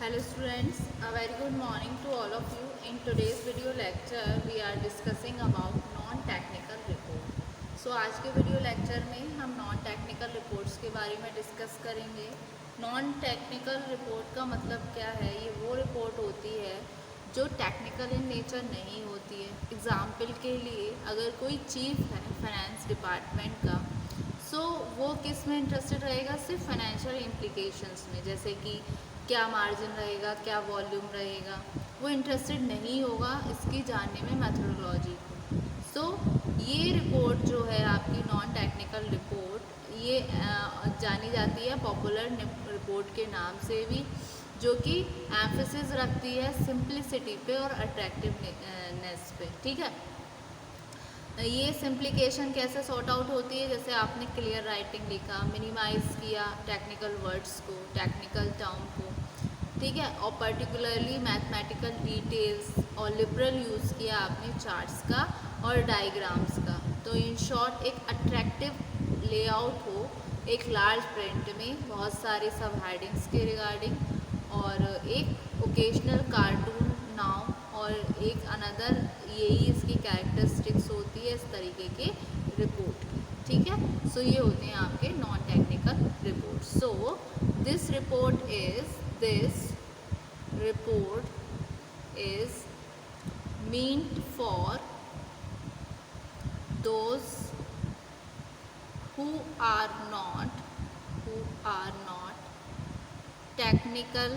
Hello students, a very good morning to all of you. In today's video lecture, we are discussing about non-technical report. So आज के video lecture में हम non technical reports के बारे में discuss करेंगे। Non technical report का मतलब क्या है? ये वो रिपोर्ट होती है जो टेक्निकल इन नेचर नहीं होती है। एग्जाम्पल के लिए अगर कोई चीफ है फाइनेंस डिपार्टमेंट का, सो वो किस में इंटरेस्टेड रहेगा? सिर्फ फाइनेंशियल इम्प्लीकेशंस में, जैसे कि क्या मार्जिन रहेगा, क्या वॉल्यूम रहेगा, वो इंटरेस्टेड नहीं होगा इसकी जानने में मेथोडोलॉजी को। सो ये रिपोर्ट जो है आपकी नॉन टेक्निकल रिपोर्ट, ये जानी जाती है पॉपुलर रिपोर्ट के नाम से भी, जो कि एम्फेसिस रखती है सिंप्लिसिटी पे और अट्रैक्टिवनेस पे। ठीक है, ये सिंप्लीकेशन कैसे सॉर्ट आउट होती है? जैसे आपने क्लियर राइटिंग लिखा, मिनिमाइज किया टेक्निकल वर्ड्स को, टेक्निकल टर्म को, ठीक है, और पर्टिकुलरली मैथमेटिकल डिटेल्स और लिबरल यूज़ किया आपने चार्ट्स का और डायग्राम्स का। तो इन शॉर्ट एक अट्रैक्टिव लेआउट हो, एक लार्ज प्रिंट में बहुत सारे सब हेडिंग्स के रिगार्डिंग, और एक ओकेजनल कार्टून नाउ और एक अनदर, यही इसकी कैरेक्टरिस्टिक्स होती है इस तरीके के रिपोर्ट की। ठीक है, सो ये होते हैं आपके non technical report. So this report is meant for those who are not technical.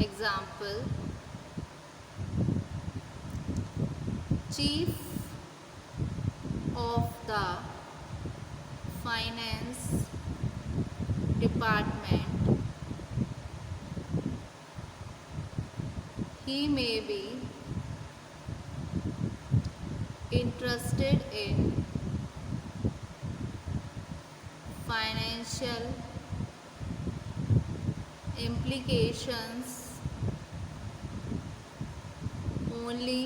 Example: Chief of the Finance Department. He may be interested in financial implications only,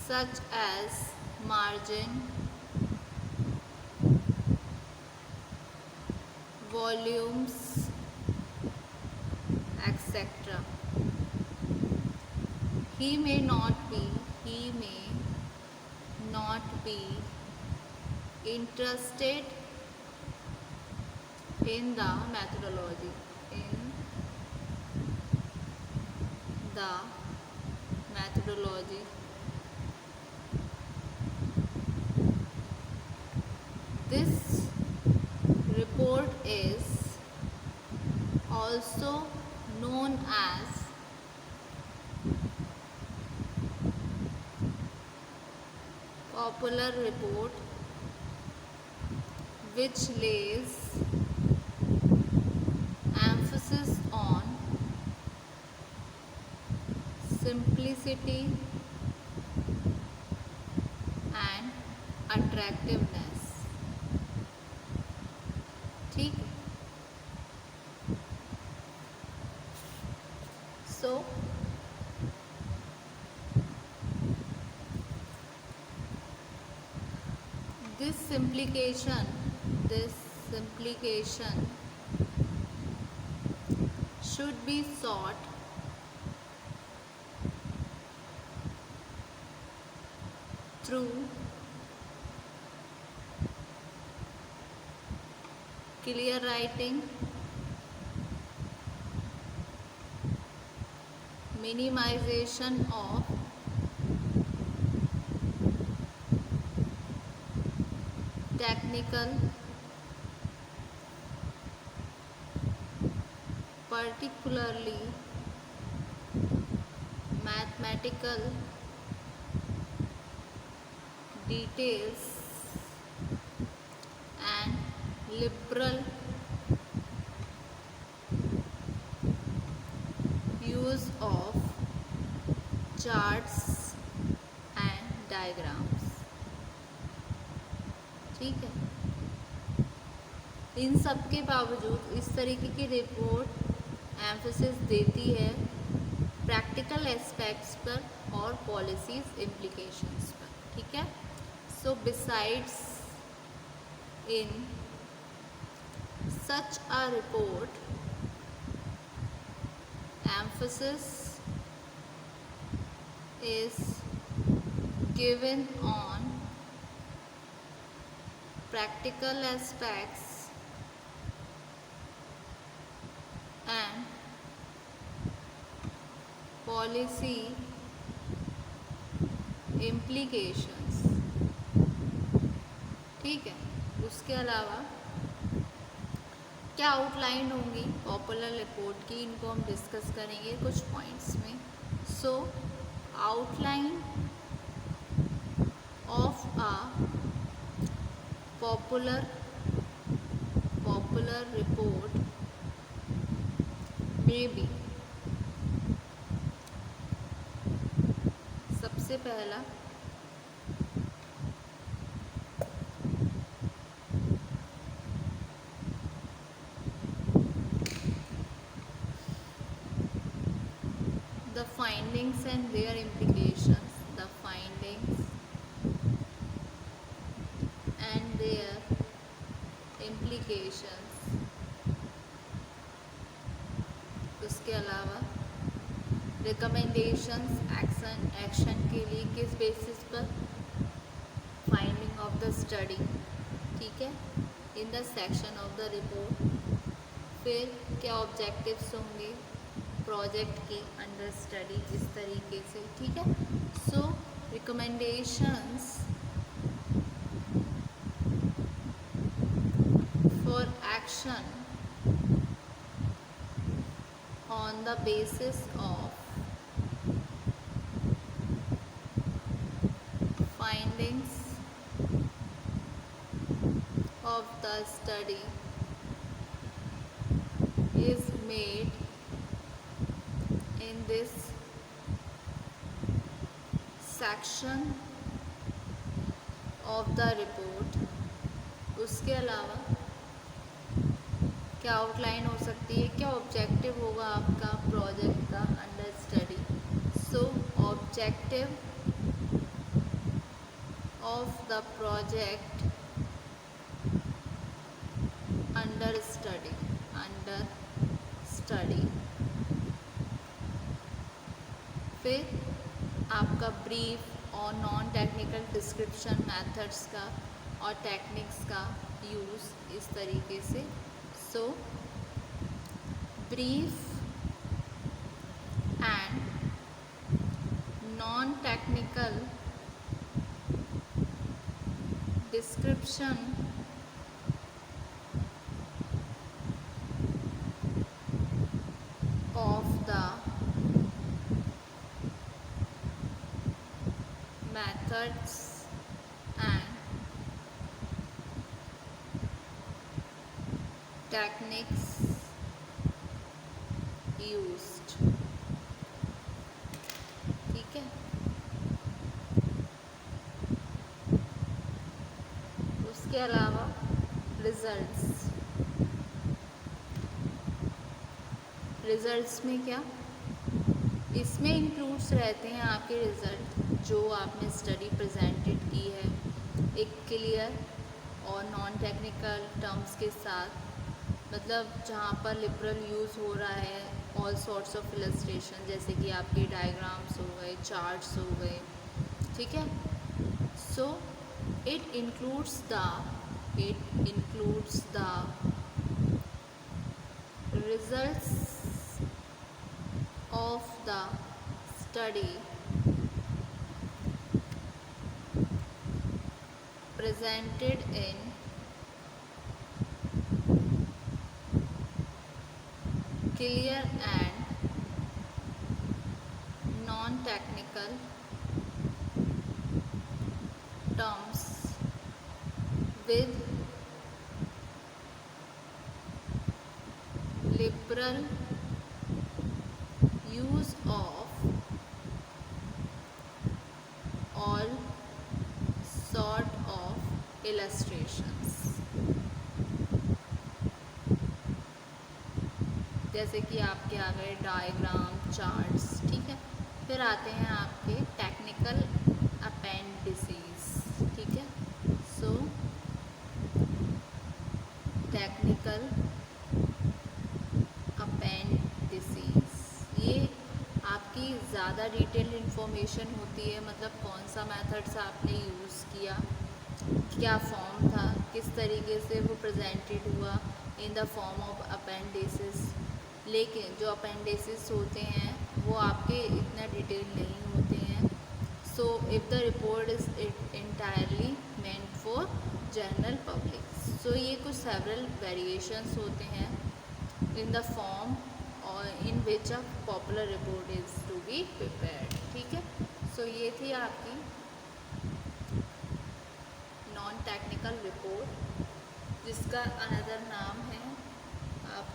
such as margin, volumes, etc. He may not be interested in the methodology. This report is also known as popular report, which lays emphasis on simplicity and attractiveness. ठीक, so this simplification should be sought through clear writing, minimization of technical, particularly mathematical details, and liberal use of charts and diagrams. ठीक है, इन सब के बावजूद इस तरीके की report emphasis देती है प्रैक्टिकल एस्पेक्ट्स पर और पॉलिसीज इम्प्लीकेशंस पर। ठीक है, so besides in such a report, emphasis is given on practical aspects and policy implications। ठीक है, उसके अलावा क्या आउटलाइन होंगी पॉपुलर रिपोर्ट की, इनको हम डिस्कस करेंगे कुछ पॉइंट्स में। सो outline of a popular report may be, सबसे पहला the findings and their implications, the findings and their implications। उसके अलावा रिकमेंडेशंस एक्शन के लिए किस बेसिस पर, फाइंडिंग ऑफ द स्टडी, ठीक है, in the section of the report. फिर क्या ऑब्जेक्टिव्स होंगे प्रोजेक्ट के अंडर स्टडी, इस तरीके से, ठीक है। So recommendations for action on the basis of findings of the study is made in this section of the report। उसके अलावा क्या आउटलाइन हो सकती है, क्या ऑब्जेक्टिव होगा आपका प्रोजेक्ट का under study. So objective of the project under study, फिर आपका ब्रीफ और नॉन टेक्निकल डिस्क्रिप्शन मेथड्स का और टेक्निक्स का यूज़, इस तरीके से। So brief and non-technical description of the methods and techniques used, ठीक है। उसके अलावा रिजल्ट्स में क्या, इसमें इंक्लूड्स रहते हैं आपके रिज़ल्ट जो आपने स्टडी प्रेजेंटेड की है, एक क्लियर और नॉन टेक्निकल टर्म्स के साथ, मतलब जहाँ पर लिबरल यूज़ हो रहा है ऑल सॉर्ट्स ऑफ इलस्ट्रेशन, जैसे कि आपके डायग्राम्स हो गए, चार्ट्स हो गए, ठीक है। So it includes the results of the study presented in clear and non-technical terms with liberal use of all sort of illustrations, जैसे कि आपके आ गए डायग्राम, चार्ट्स, ठीक है। फिर आते हैं आपके टेक्निकल अपेंडिसेस, ठीक है। सो टेक्निकल अपेंडिसेस ज़्यादा डिटेल इन्फॉर्मेशन होती है, मतलब कौन सा मेथड्स आपने यूज़ किया, क्या फॉर्म था, किस तरीके से वो प्रेजेंटेड हुआ इन द फॉर्म ऑफ अपेंडिसेस। लेकिन जो अपेंडिसेस होते हैं वो आपके इतना डिटेल नहीं होते हैं। So if the report is entirely meant for general public, so ये कुछ सेवरल वेरिएशंस होते हैं इन द फॉर्म और in which a popular report is to be prepared. ठीक है, सो ये थी आपकी नॉन टेक्निकल रिपोर्ट, जिसका अनदर नाम है, आप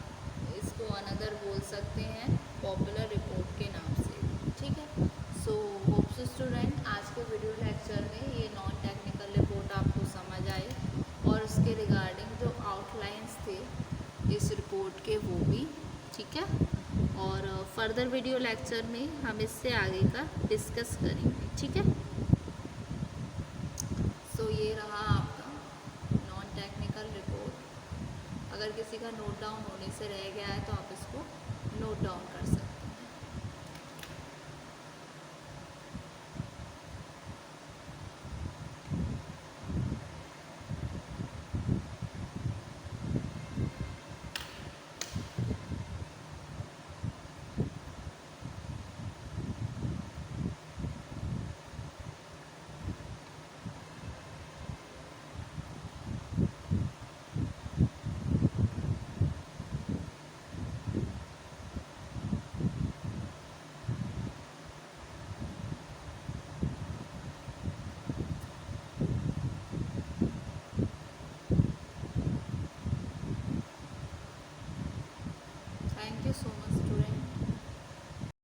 इसको अनदर बोल सकते हैं पॉपुलर रिपोर्ट के नाम से। ठीक है, सो होप्स स्टूडेंट आज के वीडियो लेक्चर में ये नॉन टेक्निकल रिपोर्ट आपको समझ आई और उसके रिगार्डिंग जो आउटलाइंस थे इस रिपोर्ट के वो भी। ठीक है, और फर्दर वीडियो लेक्चर में हम इससे आगे का डिस्कस करेंगे। ठीक है, सो ये रहा आपका नॉन टेक्निकल रिपोर्ट। अगर किसी का नोट डाउन होने से रह गया है तो आप इसको नोट डाउन कर सकते हैं।